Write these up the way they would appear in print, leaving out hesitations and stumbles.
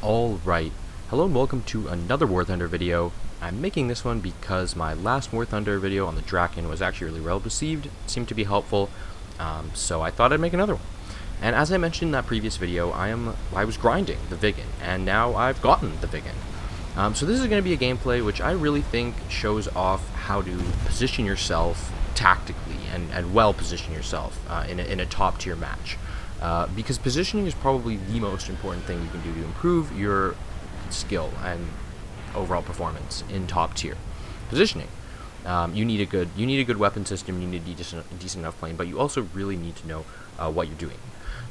Alright, hello and welcome to another War Thunder video. I'm making this one because my last War Thunder video on the Draken was actually really well received, seemed to be helpful, so I thought I'd make another one. And as I mentioned in that previous video, I was grinding the Viggen, and now I've gotten the Viggen. So this is going to be a gameplay which I really think shows off how to position yourself tactically and well position yourself in a top tier match. Because positioning is probably the most important thing you can do to improve your skill and overall performance in top tier. Positioning. You need a good weapon system. You need a decent enough plane, but you also really need to know what you're doing.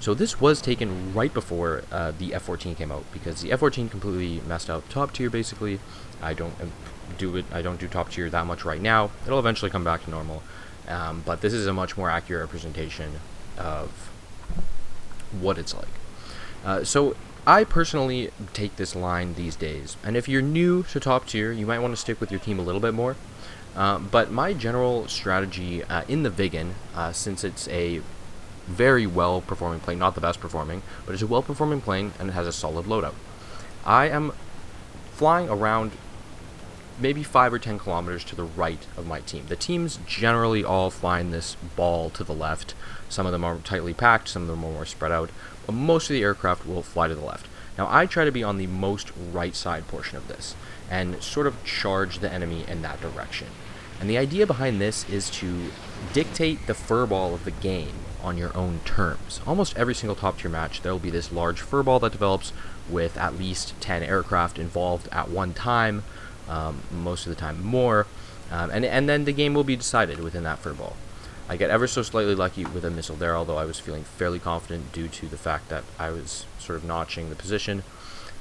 So this was taken right before the F-14 came out, because the F-14 completely messed up top tier. Basically, I don't do top tier that much right now. It'll eventually come back to normal, but this is a much more accurate representation of what it's like. So I personally take this line these days, and if you're new to top tier, you might want to stick with your team a little bit more. But my general strategy in the Viggen, since it's a very well performing plane, not the best performing, but it's a well performing plane and it has a solid loadout. I am flying around maybe 5 or 10 kilometers to the right of my team. The teams generally all fly in this ball to the left. Some of them are tightly packed, some of them are more spread out, but most of the aircraft will fly to the left. Now I try to be on the most right side portion of this and sort of charge the enemy in that direction. And the idea behind this is to dictate the furball of the game on your own terms. Almost every single top tier match there will be this large furball that develops with at least 10 aircraft involved at one time, most of the time more, and then the game will be decided within that furball. I get ever so slightly lucky with a missile there, although I was feeling fairly confident due to the fact that I was sort of notching the position.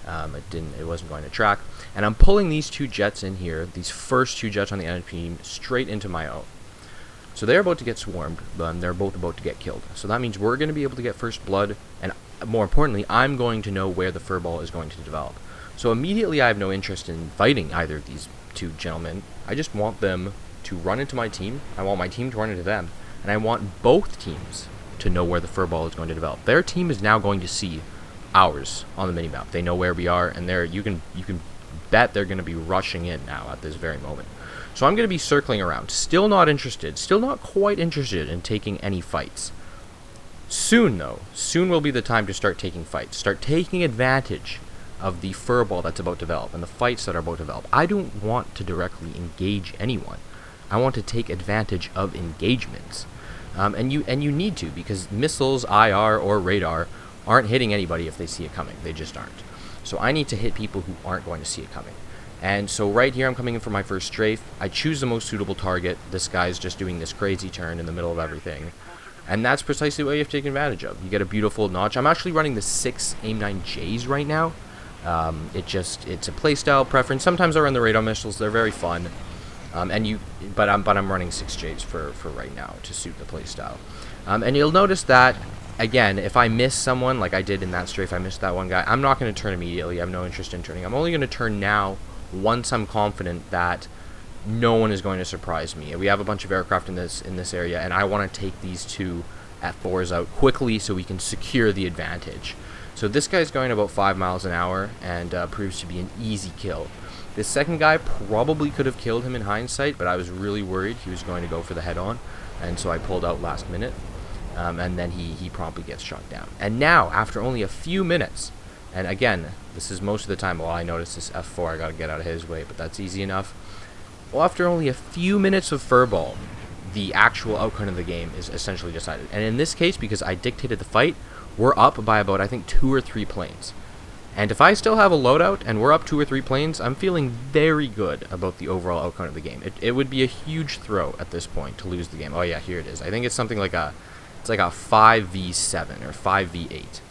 It wasn't going to track, and I'm pulling these two jets in here, these first two jets on the enemy team, straight into my own. So they're about to get swarmed, and they're both about to get killed. So that means we're going to be able to get first blood, and more importantly, I'm going to know where the furball is going to develop. So immediately I have no interest in fighting either of these two gentlemen. I just want them to run into my team, I want my team to run into them, and I want both teams to know where the furball is going to develop. Their team is now going to see ours on the minimap. They know where we are, and you can bet they're going to be rushing in now at this very moment. So I'm going to be circling around, still not quite interested in taking any fights. Soon though, soon will be the time to start taking fights, start taking advantage of the furball that's about to develop and the fights that are about to develop. I don't want to directly engage anyone. I want to take advantage of engagements. And you need to, because missiles, IR, or radar aren't hitting anybody if they see it coming. They just aren't. So I need to hit people who aren't going to see it coming. And so right here I'm coming in for my first strafe. I choose the most suitable target. This guy's just doing this crazy turn in the middle of everything. And that's precisely what you have to take advantage of. You get a beautiful notch. I'm actually running the 6 AIM-9Js right now. It's a playstyle preference. Sometimes I run the radar missiles. They're very fun. But I'm running 6Js for right now to suit the playstyle. And you'll notice that, again, if I miss someone, like I did in that strafe, I missed that one guy, I'm not going to turn immediately. I have no interest in turning. I'm only going to turn now once I'm confident that no one is going to surprise me. We have a bunch of aircraft in this area, and I want to take these two F4s out quickly so we can secure the advantage. So this guy's going about 5 miles an hour and proves to be an easy kill. This second guy probably could have killed him in hindsight, but I was really worried he was going to go for the head-on, and so I pulled out last minute, and then he promptly gets shot down. And now, after only a few minutes, and again, this is most of the time, well, I noticed this F4, I gotta get out of his way, but that's easy enough. Well, after only a few minutes of furball, the actual outcome of the game is essentially decided. And in this case, because I dictated the fight, we're up by about, I think, 2 or 3 planes. And if I still have a loadout and we're up 2 or 3 planes, I'm feeling very good about the overall outcome of the game. It would be a huge throw at this point to lose the game. Oh yeah, here it is. I think it's something like a 5v7 or 5v8.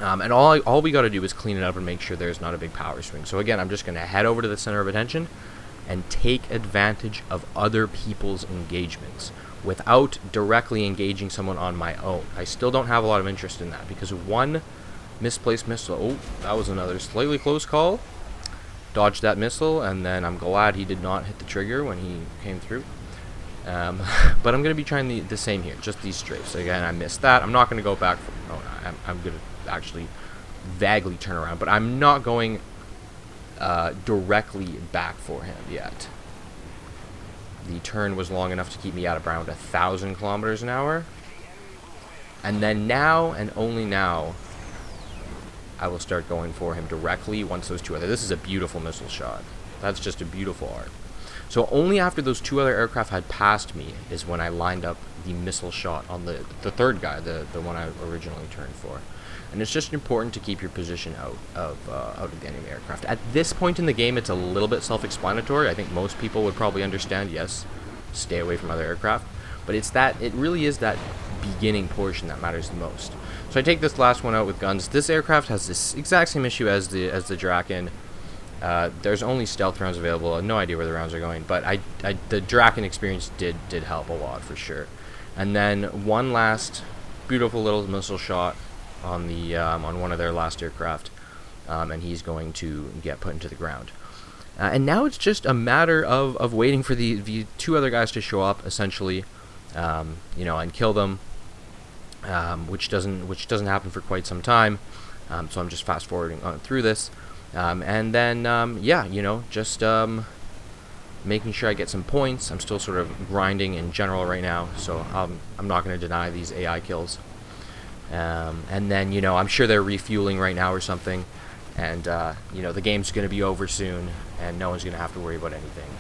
And all we got to do is clean it up and make sure there's not a big power swing. So again, I'm just going to head over to the center of attention and take advantage of other people's engagements without directly engaging someone on my own. I still don't have a lot of interest in that, because one misplaced missile, oh, that was another slightly close call. Dodged that missile, and then I'm glad he did not hit the trigger when he came through. But I'm going to be trying the same here, just these strafes. Again, I missed that. I'm not going to go back. I'm going to actually vaguely turn around, but I'm not going directly back for him yet. The turn was long enough to keep me at around 1,000 kilometers an hour. And then now, and only now, I will start going for him directly once those two other... This is a beautiful missile shot. That's just a beautiful art. So only after those two other aircraft had passed me is when I lined up the missile shot on the third guy, the one I originally turned for. And it's just important to keep your position out of the enemy aircraft. At this point in the game, it's a little bit self-explanatory. I think most people would probably understand, yes, stay away from other aircraft. But it really is that beginning portion that matters the most. So I take this last one out with guns. This aircraft has this exact same issue as the Draken. There's only stealth rounds available. I have no idea where the rounds are going, but the Draken experience did help a lot for sure. And then one last beautiful little missile shot on on one of their last aircraft, and he's going to get put into the ground. And now it's just a matter of waiting for the two other guys to show up, essentially, and kill them, which doesn't happen for quite some time. So I'm just fast forwarding through this, and then just making sure I get some points. I'm still sort of grinding in general right now, so I'm not going to deny these AI kills. And then, I'm sure they're refueling right now or something, and, the game's going to be over soon, and no one's going to have to worry about anything.